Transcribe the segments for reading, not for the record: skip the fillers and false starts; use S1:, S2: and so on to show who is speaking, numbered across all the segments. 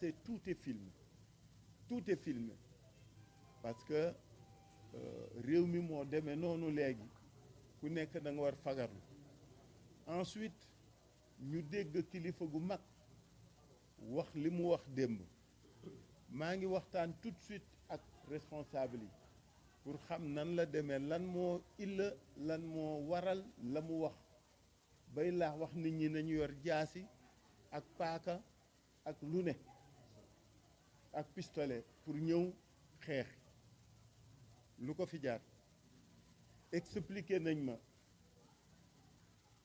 S1: c'est tout est filmé parce que réew mi moo demee noonu léegi ku nekk da nga war fagarlu. Ensuite ñu dégg kilifa gu mag wax li mu wax démb maa ngi waxtaan tout de suite ak responsable yi pour xam nan la demee lan moo illa lan moo waral la mu wax bay laax wax nit ñi nañu yor jaasi ak paaka ak lu ne ak pistolet pour ñëw xeex lu ko fi jaar expliqué nañ ma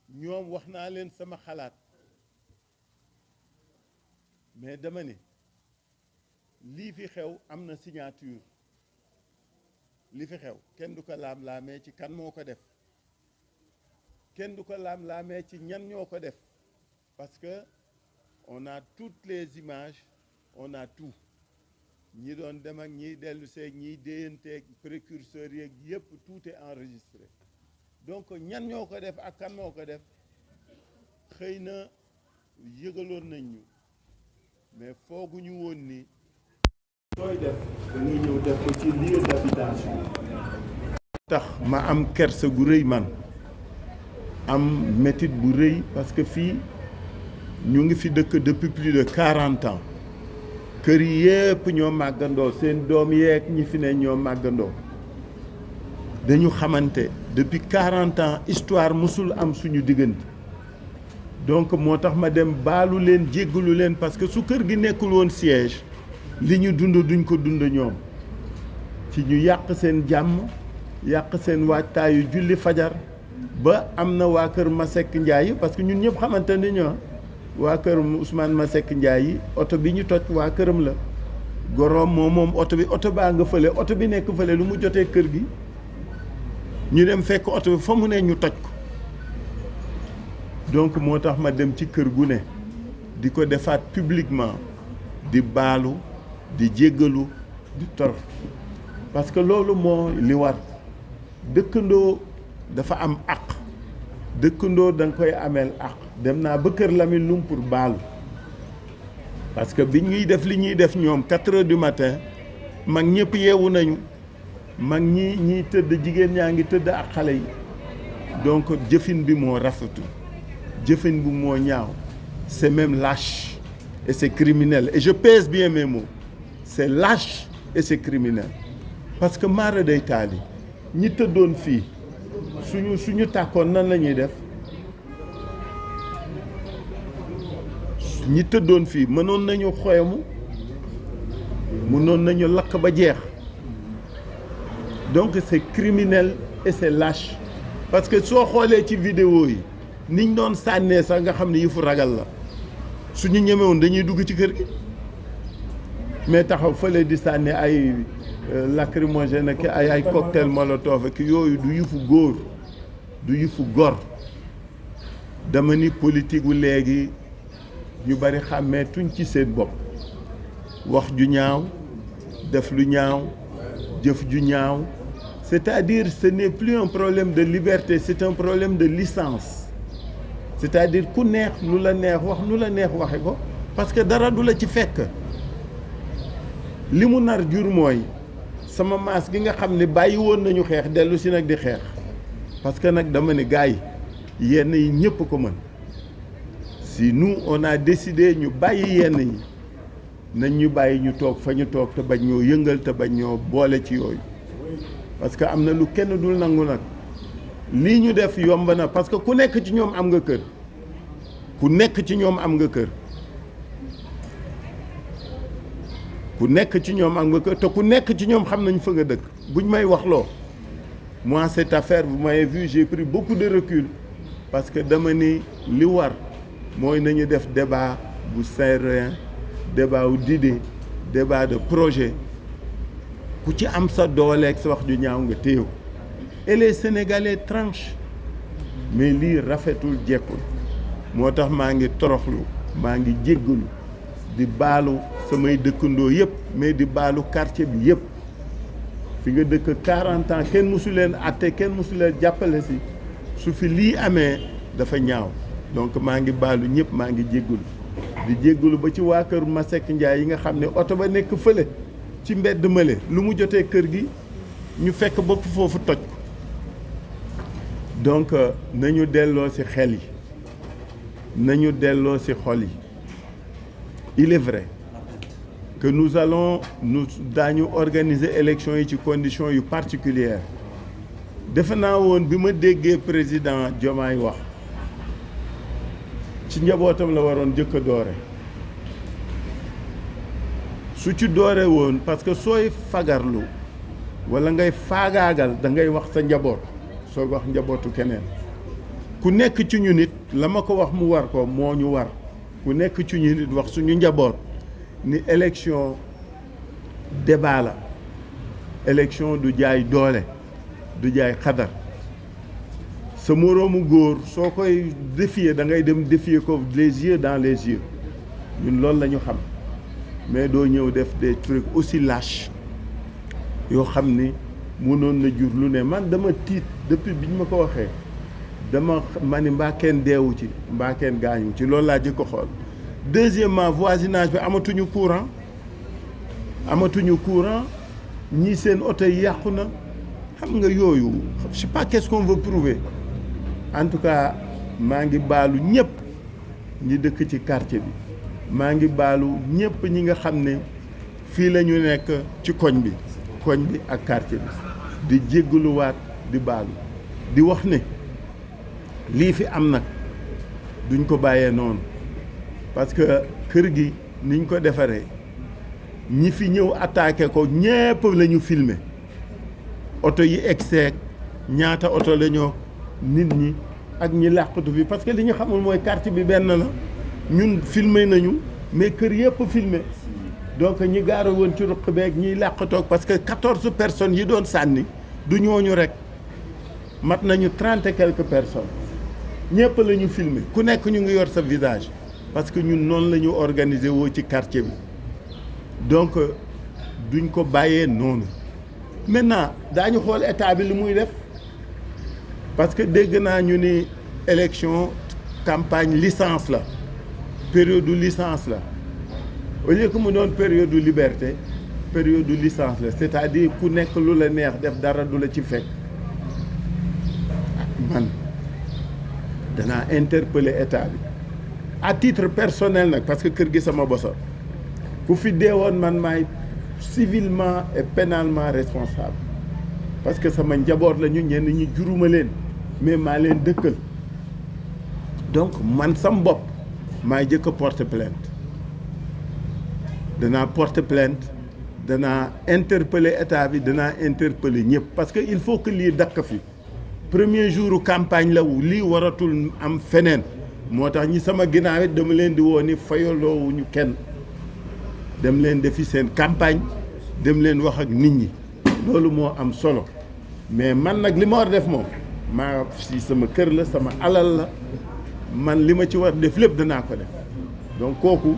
S1: ñoom wax naa leen sama xalaat mais dama ne lii fi xew am na signature li fi xew kenn du ko laam-laamee ci kan moo ko def kenn du ko laam-laamee ci ñan ñoo ko def parce que on a toutes les images on a tout ñi doon dem ak ñiy dellu seeg ñiy déyanteeg précurseurs yeeg yëpp tout est enregistré donc ñan ñoo ko def ak kan moo ko def xëy na yëgaloon nañ ñu mais fooguñu woon ni sooy def dañuy ñëw def ko ci lieu d'habitation tax ma am kersa gu rëy man am métit bu rëy parce que fii ñu ngi fi dëkk depuis plus de 40 ans kër yi yëpp ñoo màggandoo seen doom yeeg ñi fi ne ñoo màggandoo dañu xamante depuis 40 ans histoire musul am suñu diggante donc moo tax ma dem baalu leen jéggalu leen parce que su kër gi nekkul woon siège li ñu dund duñ ko dund ñoom ci ñu yàq seen jàmm yàq seen waajtaayu julli fajar ba am na waa kër Masek Ndiaye parce que ñun ñëpp xamante ni ñoo waa kër Ousmane Masek Ndiaye yi oto bi ñu toj waa këram la goroom moom oto bi oto baa nga fële oto bi nekk fële lu mu jotee kër gi ñu dem fekk oto bi fa mu ne ñu toj ko donc moo tax ma dem ci kër gu ne di ko defaat publiquement di baalu di jéggalu di torox parce que loolu moo li war dëkkandoo dafa am àq dëkkandoo da nga koy ameel àq dem naa ba kër Lamine Loum pour baalu parce que bi ñuy def li ñuy def ñoom 4 heures du matin mag ñëpp yeewu nañu mag ñiy tëdd jigéen ñaa ngi tëdd ak xale yi donc jëfin bi moo rafetul jëfin bi moo ñaaw c'est même lâche et c'est criminel et je pèse bien mes mots c'est lâche et c'est criminel parce que mara day taali ñi tëddoon fii suñu tàkkoon nan la ñuy def ñi tëddoon fii mënoon nañu xoyamu mënoon nañu lakk ba jeex donc c'est criminel et c'est lâche parce que soo xoolee ci vidéo yi niñ doon sànnee sax nga xam ne yëfu ragal la suñu ñemewoon dañuy dugg ci kër gi mais taxaw fële di sànni ay lacrymogène ak ay cocktail molotov ak yooyu du yëfu góor du yëfu gor dama ni politique wu léegi ñu bari xàmmee tuñ ci seen bopp wax ju ñaaw def lu ñaaw jëf ju ñaaw c'est-à-dire ce n'est plus un problème de liberté c'est un problème de licence c'est-à-dire ku neex lu la neex wax nu la neex waxe ko parce que dara du la ci fekk li mu nar jur mooy sama maas gi nga xam ne bàyyi woon nañu xeex dellu si nag di xeex parce que nag dama ne gars yi yenn yi ñëpp ko mën si nous on a décidé ñu bàyyi yenn yi nañ ñu bàyyi ñu toog fa ñu toog te bañ ñoo yëngal te bañ ñoo boole ci yooyu parce que am na lu kenn dul nangu nag lii ñu def yomb na parce que ku nekk ci ñoom am nga kër ku nekk ci ñoom am nga kër ku nekk ci ñoom am nga kër te ku nekk ci ñoom xam nañ fa nga dëkk buñ may wax loo moi cette affaire vous m'avez vu j'ai pris beaucoup de recul parce que dama ni li war mooy nañu def débat bu serein débat wu d'idée débat de projet ku ci am sa dooleeg sa wax ju ñaaw nga téew et les Sénégalais tranchent mais lii rafetul jekkul moo tax maa ngi toroxlu maa ngi jéggalu di baalu samay dëkkandoo yëpp mais di baalu quartier bi yëpp fi nga dëkk 40 ans kenn mësu leen atte kenn mësu leen jàppale si su fi lii amee dafa ñaaw donc maa ngi baalu ñëpp maa ngi jéggalu di jéggalu ba ci waa kër Masek Ndiaye yi nga xam ne oto ba nekk fële ci mbedd mële lu mu jotee kër gi ñu fekk bopp foofu toj ko donc nañu delloo ci xel yi nañu delloo ci xol yi. Il est vrai que nous daañu organiser élection yi ci conditions yu particulières defe naa woon bi ma déggee président Diomaye wax ci njabootam la waroon jëkk a doore su ci doore woon parce que sooy fagarlu walla ngay faagaagal da ngay wax sa njaboot soo wax njabootu keneen ku nekk ci ñu nit la ma ko wax mu war ko moo ñu war ku nekk ci ñu nit wax suñu njaboot ni élection débat la élection du jaay doole du jaay xadar sa moroomu góor soo koy défier da ngay dem défier ko les yeux dans les yeux ñun loolu la ñu xam mais doo ñëw def des trucs aussi lâches yoo xam ni mënoon na jur lu ne man dama tiit depuis bi ñu ma ko waxee ma ni mbaa kenn deewu ci mbaa kenn gaañu ci loolu laa jëkk ko xool deuxièmement voisinage bi amatuñu courant ñii seen oto yi yàqu na xam nga yooyu je sais pas qu'est-ce qu'on veut prouver en tout cas maa ngi baalu ñëpp ñi dëkk ci quartier bi maa ngi baalu ñëpp ñi nga xam ne fii la ñu nekk ci koñ bi ak quartier bi di jéggaluwaat di baalu di wax ne lii fi am nag duñ ko bàyyee noonu parce que kër gi niñ ko defaree ñi fi ñëw attaqué ko ñépp la ñu filmer oto yi egseeg ñaata oto la ñoo nit ñi ak ñi làqatu fi parce que li ñu xamul mooy quartier bi benn la ñun filmer nañu mais kër yëpp filmer donc ñi gaara woon ci ruq beeg ñiy làqatoog parce que 14 personnes yi doon sànni du ñooñu rek mat nañu 30 et quelques personnes ñëpp la ñu filmer ku nekk ñu ngi yor sa visage parce que ñun noonu la ñu organiser woo ci quartier bi donc duñ ko bàyyee noonu maintenant daañu xool état bi li muy def parce que dégg naa ñu ni élection campagne licence la période de licence la au lieu que mu doon période de liberté période de licence la c'est-à-dire ku nekk lu la neex def dara du la ci fekk man danaa interpeller état bi à titre personnel nag parce que kër gi sama bosa ku fi deewoon man maay civilement et pénalement responsable parce que sama njaboot la ñu ñenn ñi juruma leen mais maa leen dëkkal donc man sam bopp maay jëkk a porter plainte danaa porter plainte danaa interpeller état bi danaa interpeller ñëpp parce que il faut que lii dakk fi premier jour campagne la wu lii waratul am feneen moo tax ñi sama ginnaaw it dama leen di woo ni fayaloowuñu kenn dem leen defi seen campagne dem leen wax ak nit ñi loolu moo am solo mais man nag li ma war def moom maa si sama kër la sama alal la man li ma ci war def lépp danaa ko def donc kooku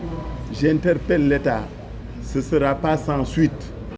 S1: j'interpelle l'État ce sera pas sans suite